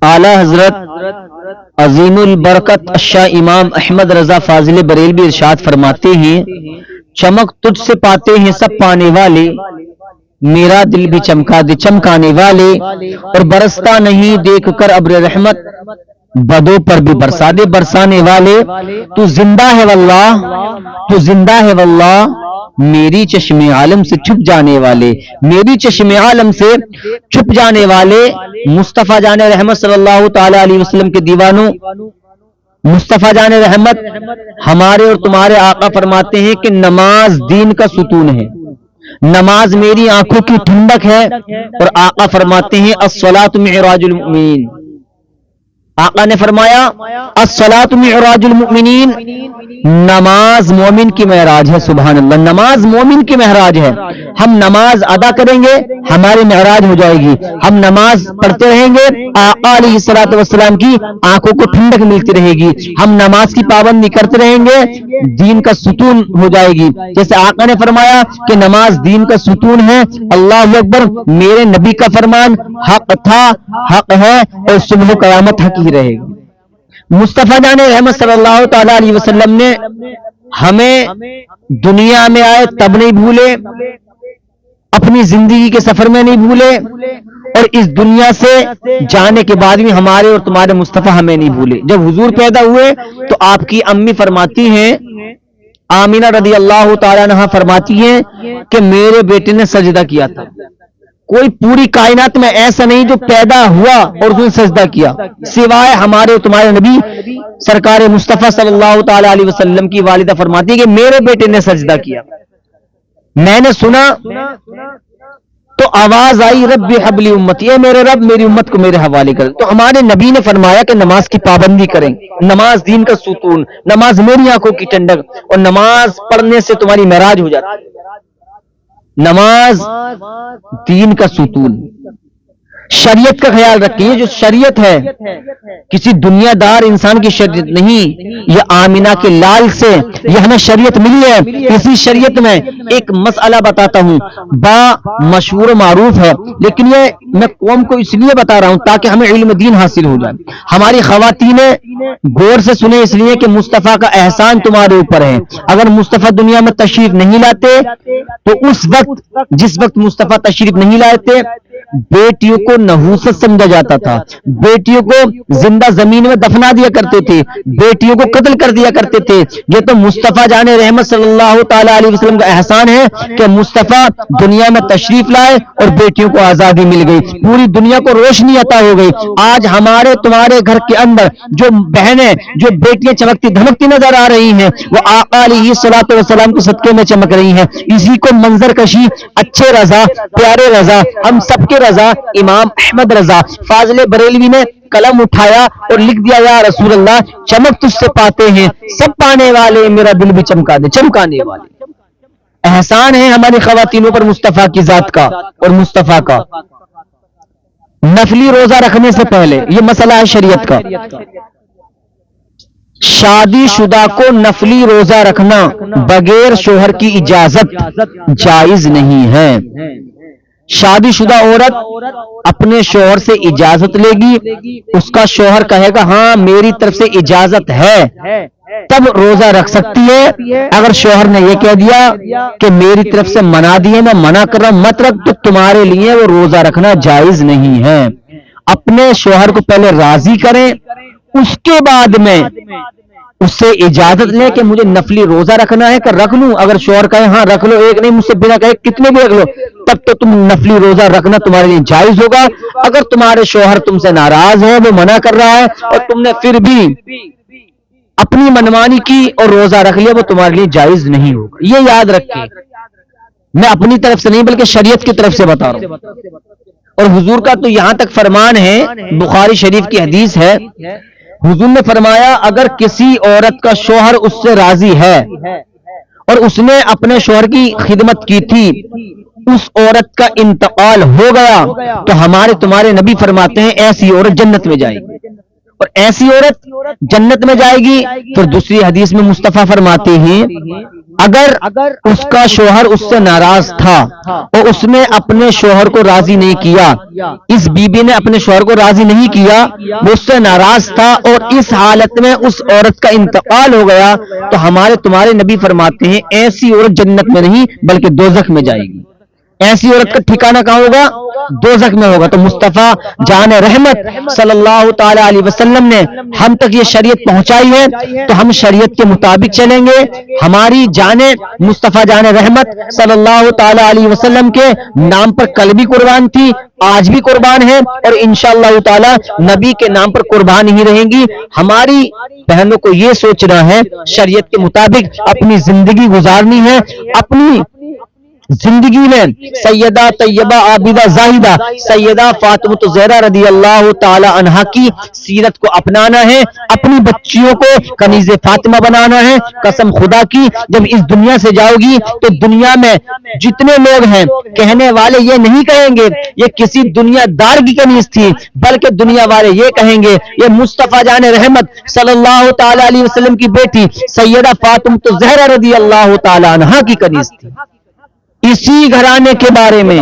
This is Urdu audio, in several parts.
اعلی حضرت عظیم البرکت شاہ امام احمد رضا فاضل بریلوی ارشاد فرماتے ہیں، چمک تجھ سے پاتے ہیں سب پانے والے، میرا دل بھی چمکا دے چمکانے والے، اور برستا نہیں دیکھ کر ابر رحمت، بدوں پر بھی برسا دے برسانے والے۔ تو زندہ ہے واللہ، تو زندہ ہے واللہ، میری چشم عالم سے چھپ جانے والے، میری چشم عالم سے چھپ جانے والے۔ مصطفیٰ جان رحمت صلی اللہ تعالی علیہ وسلم کے دیوانوں، مصطفیٰ جان رحمت ہمارے اور تمہارے آقا فرماتے ہیں کہ نماز دین کا ستون ہے، نماز میری آنکھوں کی ٹھنڈک ہے، اور آقا فرماتے ہیں الصلاۃ معراج المؤمنین، آقا نے فرمایا الصلاۃ معراج المؤمنین، نماز مومن کی معراج ہے۔ سبحان اللہ، نماز مومن کی معراج ہے۔ ہم نماز ادا کریں گے ہماری معراج ہو جائے گی، ہم نماز پڑھتے رہیں گے آقا علیہ الصلوۃ والسلام کی آنکھوں کو ٹھنڈک ملتی رہے گی، ہم نماز کی پابندی کرتے رہیں گے دین کا ستون ہو جائے گی۔ جیسے آقا نے فرمایا کہ نماز دین کا ستون ہے، اللہ اکبر، میرے نبی کا فرمان حق تھا، حق ہے، اور صبح قیامت حق ہی رہے گی۔ مصطفیٰ جان رحمت صلی اللہ تعالی علیہ وسلم نے ہمیں دنیا میں آئے تب نہیں بھولے، اپنی زندگی کے سفر میں نہیں بھولے، اور اس دنیا سے جانے کے بعد بھی ہمارے اور تمہارے مصطفیٰ ہمیں نہیں بھولے۔ جب حضور پیدا ہوئے تو آپ کی امی فرماتی ہیں، آمینہ رضی اللہ تعالیٰ عنہا فرماتی ہیں کہ میرے بیٹے نے سجدہ کیا تھا۔ کوئی پوری کائنات میں ایسا نہیں جو پیدا ہوا اور اس نے سجدہ کیا، سوائے ہمارے تمہارے نبی سرکار مصطفیٰ صلی اللہ تعالی علیہ وسلم کی والدہ فرماتی ہے کہ میرے بیٹے نے سجدہ کیا۔ میں نے سنا تو آواز آئی رب حبلی امتی، اے میرے رب میری امت کو میرے حوالے کر۔ تو ہمارے نبی نے فرمایا کہ نماز کی پابندی کریں، نماز دین کا ستون، نماز میری آنکھوں کی ٹھنڈک، اور نماز پڑھنے سے تمہاری معراج ہو جاتی ہے۔ نماز دین کا ستون، شریعت کا خیال رکھیں، یہ جو شریعت ہے کسی دنیا دار انسان کی شریعت نہیں، یہ آمینہ کے لال سے یہ ہمیں شریعت ملی ہے۔ اسی شریعت میں ایک مسئلہ بتاتا ہوں، با مشہور و معروف ہے، لیکن یہ میں قوم کو اس لیے بتا رہا ہوں تاکہ ہمیں علم دین حاصل ہو جائے۔ ہماری خواتین غور سے سنیں، اس لیے کہ مصطفیٰ کا احسان تمہارے اوپر ہے۔ اگر مصطفیٰ دنیا میں تشریف نہیں لاتے تو اس وقت جس وقت مصطفیٰ تشریف نہیں لاتے بیٹیوں کو نحوست سمجھا جاتا تھا، بیٹیوں کو زندہ زمین میں دفنا دیا کرتے تھے، بیٹیوں کو قتل کر دیا کرتے تھے۔ یہ تو مصطفیٰ جان رحمت صلی اللہ تعالی علیہ وسلم کا احسان ہے کہ مصطفیٰ دنیا میں تشریف لائے اور بیٹیوں کو آزادی مل گئی، پوری دنیا کو روشنی عطا ہو گئی۔ آج ہمارے تمہارے گھر کے اندر جو بہنیں، جو بیٹیاں چمکتی دھمکتی نظر آ رہی ہیں، وہ آقا علیہ الصلوۃ والسلام کے صدقے میں چمک رہی ہیں۔ اسی کو منظر کشی اچھے رضا، پیارے رضا، ہم سب کے رضا امام احمد رضا فاضل بریلوی نے قلم اٹھایا اور لکھ دیا، یا رسول اللہ چمک تجھ سے پاتے ہیں سب پانے والے، میرا دل بھی چمکا دے چمکانے والے۔ احسان ہے ہماری خواتینوں پر مصطفیٰ کی ذات کا اور مصطفیٰ کا۔ نفلی روزہ رکھنے سے پہلے یہ مسئلہ ہے شریعت کا، شادی شدہ کو نفلی روزہ رکھنا بغیر شوہر کی اجازت جائز نہیں ہے۔ شادی شدہ عورت اپنے شوہر سے اجازت لے گی، اس کا شوہر کہے گا ہاں میری طرف سے اجازت ہے، تب روزہ رکھ سکتی ہے۔ اگر شوہر نے یہ کہہ دیا کہ میری طرف سے منع دی ہے، میں منع کر رہا ہوں مت رکھ، تو تمہارے لیے وہ روزہ رکھنا جائز نہیں ہے۔ اپنے شوہر کو پہلے راضی کریں، اس کے بعد میں اس سے اجازت لیں کہ مجھے نفلی روزہ رکھنا ہے کہ رکھ لوں۔ اگر شوہر کہے ہاں رکھ لو، ایک نہیں مجھ سے بنا کہے کتنے بھی رکھ لو، تب تو تم نفلی روزہ رکھنا تمہارے لیے جائز ہوگا۔ اگر تمہارے شوہر تم سے ناراض ہے، وہ منع کر رہا ہے، اور تم نے پھر بھی اپنی منمانی کی اور روزہ رکھ لیا، وہ تمہارے لیے جائز نہیں ہوگا۔ یہ یاد رکھیں، میں اپنی طرف سے نہیں بلکہ شریعت کی طرف سے بتا رہا ہوں۔ اور حضور کا تو یہاں تک فرمان ہے، بخاری شریف کی حدیث ہے، حضور نے فرمایا اگر کسی عورت کا شوہر اس سے راضی ہے اور اس نے اپنے شوہر کی خدمت کی تھی، اس عورت کا انتقال ہو گیا تو ہمارے تمہارے نبی فرماتے ہیں ایسی عورت جنت میں جائے گی، اور ایسی عورت جنت میں جائے گی۔ پھر دوسری حدیث میں مصطفیٰ فرماتے ہیں اگر اس کا شوہر اس سے ناراض تھا اور اس نے اپنے شوہر کو راضی نہیں کیا، اس بیوی نے اپنے شوہر کو راضی نہیں کیا، وہ اس سے ناراض تھا اور اس حالت میں اس عورت کا انتقال ہو گیا، تو ہمارے تمہارے نبی فرماتے ہیں ایسی عورت جنت میں نہیں بلکہ دوزخ میں جائے گی۔ ایسی عورت کا ٹھکانہ کہاں ہوگا؟ دوزخ میں ہوگا۔ تو مصطفیٰ جان رحمت صلی اللہ تعالی علیہ وسلم نے ہم تک یہ شریعت پہنچائی ہے، تو ہم شریعت کے مطابق چلیں گے۔ ہماری جانیں مصطفیٰ جان رحمت صلی اللہ تعالی علیہ وسلم کے نام پر کل بھی قربان تھی، آج بھی قربان ہے، اور انشاءاللہ تعالی نبی کے نام پر قربان ہی رہیں گی۔ ہماری بہنوں کو یہ سوچنا ہے شریعت کے مطابق اپنی زندگی گزارنی ہے، اپنی زندگی میں سیدہ طیبہ عابدہ زاہدہ سیدہ فاطمہ الزہرا رضی اللہ تعالی عنہا کی سیرت کو اپنانا ہے، اپنی بچیوں کو کنیز فاطمہ بنانا ہے۔ قسم خدا کی جب اس دنیا سے جاؤ گی تو دنیا میں جتنے لوگ ہیں کہنے والے یہ نہیں کہیں گے یہ کسی دنیا دار کی کنیز تھی، بلکہ دنیا والے یہ کہیں گے یہ مصطفیٰ جان رحمت صلی اللہ تعالی علیہ وسلم کی بیٹی سیدہ فاطمہ الزہرا رضی اللہ تعالی عنہا کی کنیز تھی۔ اسی گھرانے کے بارے میں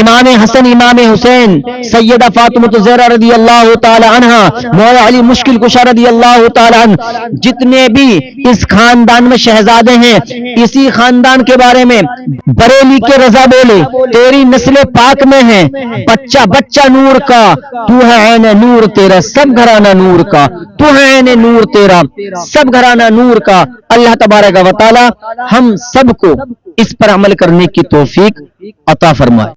امام حسن امام حسین سیدہ فاطمہ الزہرا رضی اللہ تعالی عنہا، مولا علی مشکل کشا رضی اللہ تعالی عنہ، جتنے بھی اس خاندان میں شہزادے ہیں، اسی خاندان کے بارے میں بریلی کے رضا بولے تیری نسل پاک میں ہے بچہ بچہ نور کا، تو ہے عین نور تیرا سب گھرانہ نور کا، تو ہے عین نور تیرا سب گھرانہ نور کا۔ اللہ تبارک و تعالی ہم سب کو اس پر عمل کرنے کی توفیق عطا فرمائے۔